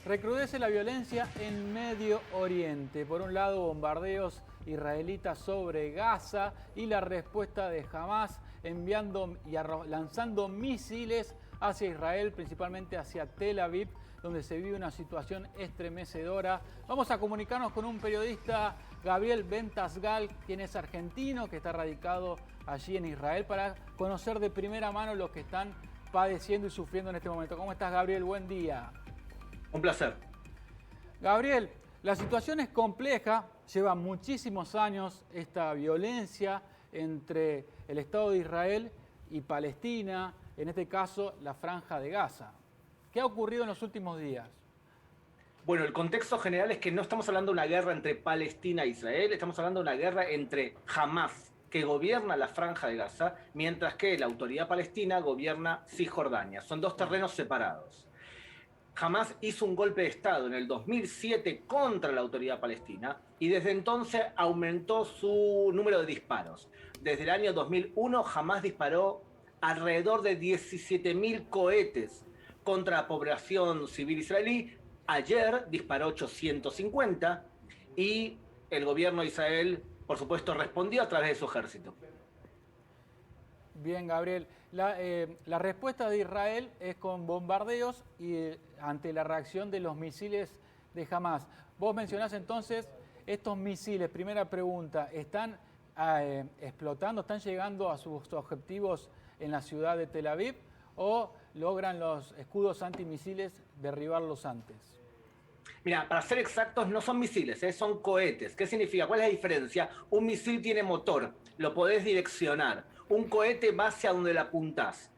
Recrudece la violencia en Medio Oriente. Por un lado, bombardeos israelitas sobre Gaza y la respuesta de Hamás enviando y lanzando misiles hacia Israel, principalmente hacia Tel Aviv, donde se vive una situación estremecedora. Vamos a comunicarnos con un periodista, Gabriel Ventasgal, quien es argentino, que está radicado allí en Israel, para conocer de primera mano lo que están padeciendo y sufriendo en este momento. ¿Cómo estás, Gabriel? Buen día. Un placer. Gabriel, la situación es compleja, lleva muchísimos años esta violencia entre el Estado de Israel y Palestina, en este caso la Franja de Gaza. ¿Qué ha ocurrido en los últimos días? Bueno, el contexto general es que no estamos hablando de una guerra entre Palestina e Israel, estamos hablando de una guerra entre Hamás, que gobierna la Franja de Gaza, mientras que la autoridad palestina gobierna Cisjordania. Son dos terrenos separados. Hamás hizo un golpe de Estado en el 2007 contra la autoridad palestina y desde entonces aumentó su número de disparos. Desde el año 2001, Hamás disparó alrededor de 17.000 cohetes contra la población civil israelí. Ayer disparó 850 y el gobierno de Israel, por supuesto, respondió a través de su ejército. Bien, Gabriel. La respuesta de Israel es con bombardeos y ante la reacción de los misiles de Hamás. Vos mencionás entonces estos misiles. Primera pregunta, ¿están explotando, están llegando a sus objetivos en la ciudad de Tel Aviv o logran los escudos antimisiles derribarlos antes? Mira, para ser exactos, no son misiles, son cohetes. ¿Qué significa? ¿Cuál es la diferencia? Un misil tiene motor, lo podés direccionar. Un cohete va hacia donde le apuntás.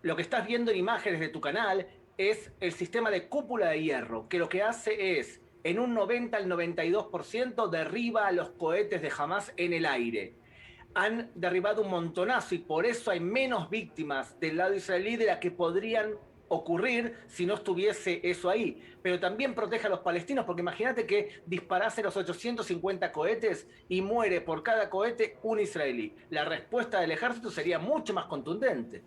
Lo que estás viendo en imágenes de tu canal es el sistema de cúpula de hierro, que lo que hace es, en un 90 al 92%, derriba a los cohetes de Hamás en el aire. Han derribado un montonazo y por eso hay menos víctimas del lado israelí de las que podrían ocurrir si no estuviese eso ahí. Pero también protege a los palestinos, porque imagínate que disparase los 850 cohetes y muere por cada cohete un israelí. La respuesta del ejército sería mucho más contundente.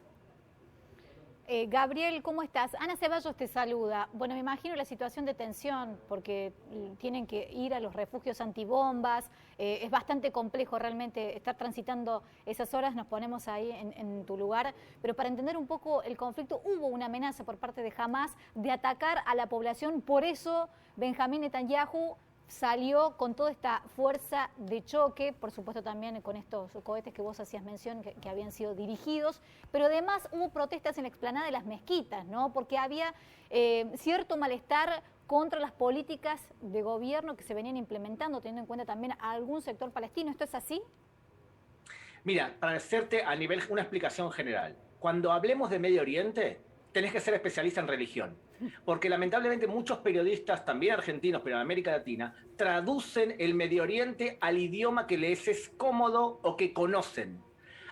Gabriel, ¿cómo estás? Ana Ceballos te saluda. Bueno, me imagino la situación de tensión, porque tienen que ir a los refugios antibombas. Es bastante complejo realmente estar transitando esas horas, nos ponemos ahí en tu lugar. Pero para entender un poco el conflicto, hubo una amenaza por parte de Hamás de atacar a la población. Por eso Benjamín Netanyahu salió con toda esta fuerza de choque, por supuesto también con estos cohetes que vos hacías mención, que habían sido dirigidos, pero además hubo protestas en la explanada de las mezquitas, ¿no? Porque había cierto malestar contra las políticas de gobierno que se venían implementando, teniendo en cuenta también a algún sector palestino. ¿Esto es así? Mira, para hacerte a nivel una explicación general, cuando hablemos de Medio Oriente, tenés que ser especialista en religión. Porque lamentablemente muchos periodistas, también argentinos, pero en América Latina, traducen el Medio Oriente al idioma que les es cómodo o que conocen.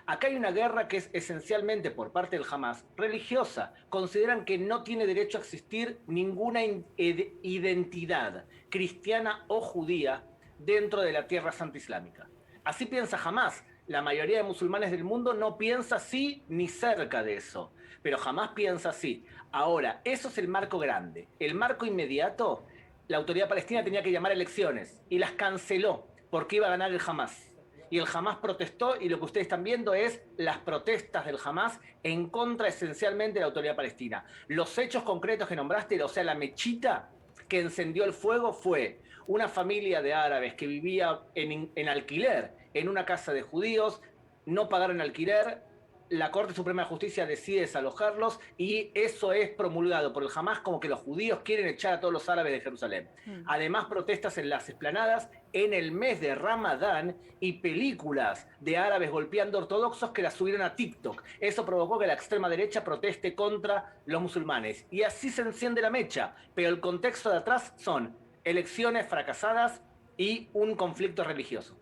Acá hay una guerra que es esencialmente por parte del Hamás religiosa. Consideran que no tiene derecho a existir ninguna identidad cristiana o judía dentro de la Tierra Santa Islámica. Así piensa Hamás. La mayoría de musulmanes del mundo no piensa así ni cerca de eso, pero jamás piensa así. Ahora, eso es el marco grande. El marco inmediato, la autoridad palestina tenía que llamar elecciones y las canceló porque iba a ganar el Hamás. Y el Hamás protestó y lo que ustedes están viendo es las protestas del Hamás en contra esencialmente de la autoridad palestina. Los hechos concretos que nombraste, o sea, la mechita que encendió el fuego fue una familia de árabes que vivía en alquiler en una casa de judíos, no pagaron alquiler, la Corte Suprema de Justicia decide desalojarlos y eso es promulgado por el Hamás como que los judíos quieren echar a todos los árabes de Jerusalén. Además, protestas en las explanadas en el mes de Ramadán y películas de árabes golpeando ortodoxos que las subieron a TikTok. Eso provocó que la extrema derecha proteste contra los musulmanes. Y así se enciende la mecha, pero el contexto de atrás son elecciones fracasadas y un conflicto religioso.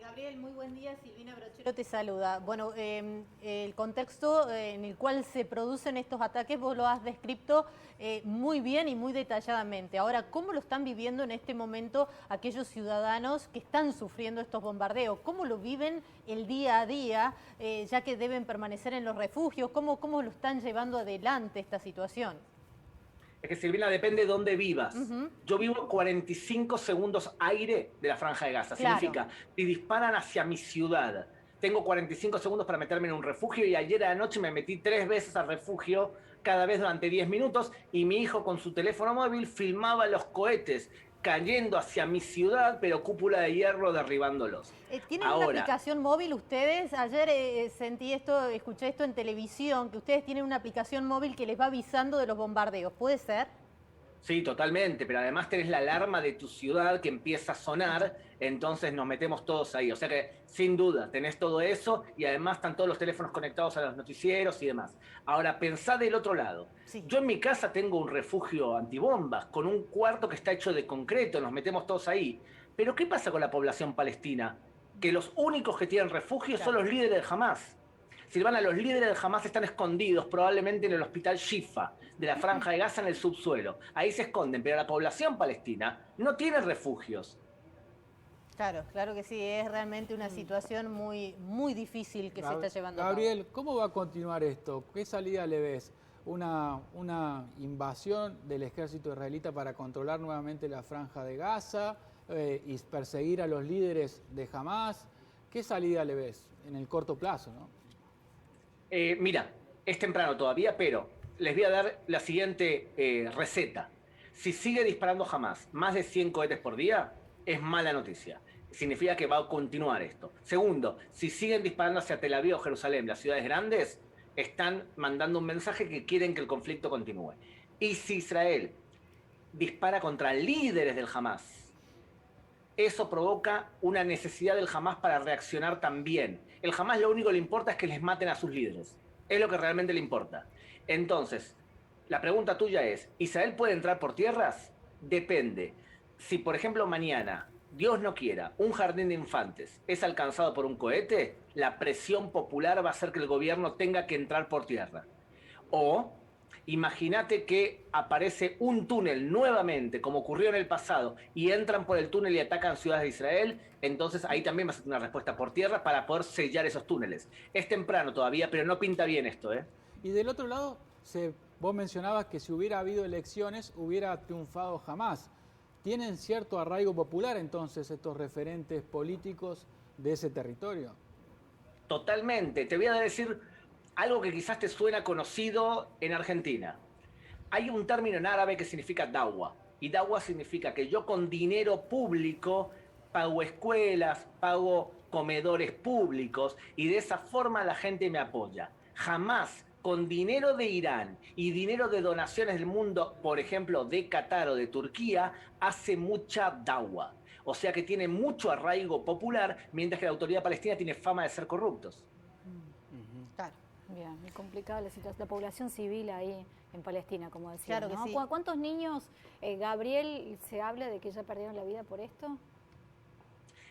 Gabriel, muy buen día. Silvina Brochero te saluda. Bueno, el contexto en el cual se producen estos ataques vos lo has descrito muy bien y muy detalladamente. Ahora, ¿cómo lo están viviendo en este momento aquellos ciudadanos que están sufriendo estos bombardeos? ¿Cómo lo viven el día a día, ya que deben permanecer en los refugios? ¿Cómo lo están llevando adelante esta situación? Es que Silvina, depende de dónde vivas. Ujú. Yo vivo a 45 segundos aire de la Franja de Gaza. Claro. Significa, si disparan hacia mi ciudad, tengo 45 segundos para meterme en un refugio y ayer anoche me metí 3 veces al refugio, cada vez durante 10 minutos, y mi hijo con su teléfono móvil filmaba los cohetes cayendo hacia mi ciudad, pero cúpula de hierro derribándolos. ¿Tienen una Ahora, aplicación móvil ustedes? Ayer sentí esto, escuché esto en televisión, que ustedes tienen una aplicación móvil que les va avisando de los bombardeos. ¿Puede ser? sí, totalmente, pero además tenés la alarma de tu ciudad que empieza a sonar, entonces nos metemos todos ahí. O sea que, sin duda, tenés todo eso y además están todos los teléfonos conectados a los noticieros y demás. Ahora, pensá del otro lado. Sí. Yo en mi casa tengo un refugio antibombas con un cuarto que está hecho de concreto, nos metemos todos ahí. Pero ¿qué pasa con la población palestina? Que los únicos que tienen refugio son los líderes de Hamas. Silvana, los líderes de Hamas están escondidos probablemente en el hospital Shifa de la Franja de Gaza en el subsuelo. Ahí se esconden, pero la población palestina no tiene refugios. Claro, claro que sí, es realmente una situación muy, muy difícil que se está llevando a cabo. Gabriel, ¿cómo va a continuar esto? ¿Qué salida le ves? ¿Una invasión del ejército israelita para controlar nuevamente la Franja de Gaza y perseguir a los líderes de Hamas? ¿Qué salida le ves en el corto plazo, no? Mira, es temprano todavía, pero les voy a dar la siguiente receta. Si sigue disparando Hamas más de 100 cohetes por día, es mala noticia. Significa que va a continuar esto. Segundo, si siguen disparando hacia Tel Aviv o Jerusalén, las ciudades grandes, están mandando un mensaje que quieren que el conflicto continúe. Y si Israel dispara contra líderes del Hamas, eso provoca una necesidad del Hamas para reaccionar también. El Hamas lo único que le importa es que les maten a sus líderes. Es lo que realmente le importa. Entonces, la pregunta tuya es, ¿Israel puede entrar por tierras? Depende. Si, por ejemplo, mañana, Dios no quiera, un jardín de infantes es alcanzado por un cohete, la presión popular va a hacer que el gobierno tenga que entrar por tierra. O imagínate que aparece un túnel nuevamente, como ocurrió en el pasado, y entran por el túnel y atacan ciudades de Israel, entonces ahí también va a ser una respuesta por tierra para poder sellar esos túneles. Es temprano todavía, pero no pinta bien esto, ¿eh? Y del otro lado, vos mencionabas que si hubiera habido elecciones, hubiera triunfado Hamas. ¿Tienen cierto arraigo popular entonces estos referentes políticos de ese territorio? Totalmente. Te voy a decir algo que quizás te suena conocido en Argentina. Hay un término en árabe que significa dawa. Y dawa significa que yo con dinero público pago escuelas, pago comedores públicos y de esa forma la gente me apoya. Jamás con dinero de Irán y dinero de donaciones del mundo, por ejemplo, de Qatar o de Turquía, hace mucha dawa. O sea que tiene mucho arraigo popular, mientras que la autoridad palestina tiene fama de ser corruptos. Claro. Bien, muy complicada la situación, la población civil ahí en Palestina, como decía. Claro que ¿no? sí. ¿Cuántos niños, Gabriel, se habla de que ya perdieron la vida por esto?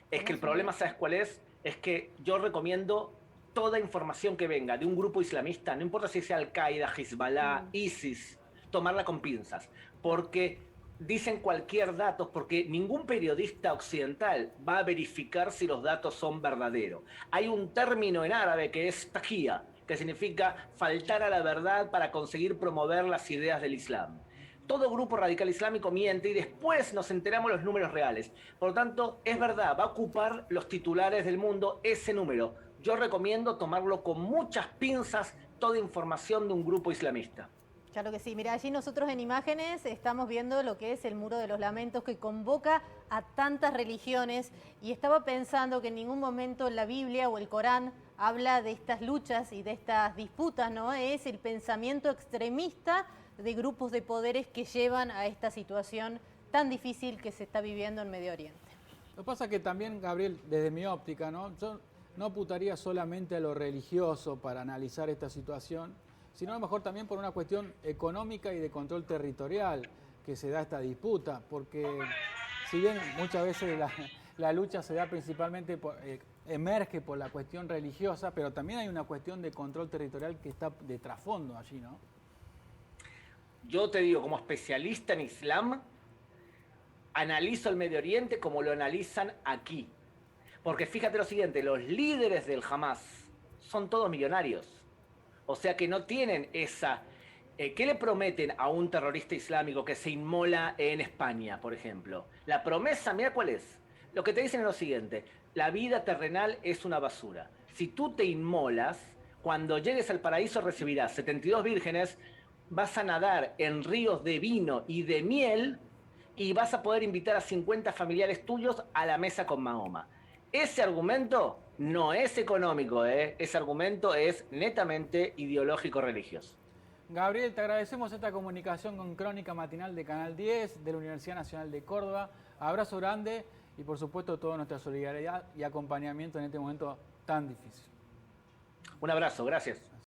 Es que el problema, ¿sabes cuál es? Es que yo recomiendo toda información que venga de un grupo islamista, no importa si sea Al-Qaeda, Hezbollah, ISIS, tomarla con pinzas, porque dicen cualquier dato, porque ningún periodista occidental va a verificar si los datos son verdaderos. Hay un término en árabe que es tajía, que significa faltar a la verdad para conseguir promover las ideas del Islam. Todo grupo radical islámico miente y después nos enteramos los números reales. Por lo tanto, es verdad, va a ocupar los titulares del mundo ese número. Yo recomiendo tomarlo con muchas pinzas, toda información de un grupo islamista. Claro que sí. Mira, allí nosotros en imágenes estamos viendo lo que es el Muro de los Lamentos que convoca a tantas religiones y estaba pensando que en ningún momento la Biblia o el Corán habla de estas luchas y de estas disputas, ¿no? Es el pensamiento extremista de grupos de poderes que llevan a esta situación tan difícil que se está viviendo en Medio Oriente. Lo que pasa es que también, Gabriel, desde mi óptica, ¿no? Yo no apuntaría solamente a lo religioso para analizar esta situación, sino a lo mejor también por una cuestión económica y de control territorial que se da esta disputa, porque si bien muchas veces la lucha se da principalmente, emerge por la cuestión religiosa, pero también hay una cuestión de control territorial que está de trasfondo allí, ¿no? Yo te digo, como especialista en Islam, analizo el Medio Oriente como lo analizan aquí. Porque fíjate lo siguiente, los líderes del Hamas son todos millonarios. O sea que no tienen esa ¿Qué le prometen a un terrorista islámico que se inmola en España, por ejemplo? La promesa, mira cuál es. Lo que te dicen es lo siguiente: la vida terrenal es una basura. Si tú te inmolas, cuando llegues al paraíso recibirás 72 vírgenes, vas a nadar en ríos de vino y de miel y vas a poder invitar a 50 familiares tuyos a la mesa con Mahoma. Ese argumento no es económico, ¿eh? Ese argumento es netamente ideológico-religioso. Gabriel, te agradecemos esta comunicación con Crónica Matinal de Canal 10 de la Universidad Nacional de Córdoba. Abrazo grande y por supuesto toda nuestra solidaridad y acompañamiento en este momento tan difícil. Un abrazo, gracias.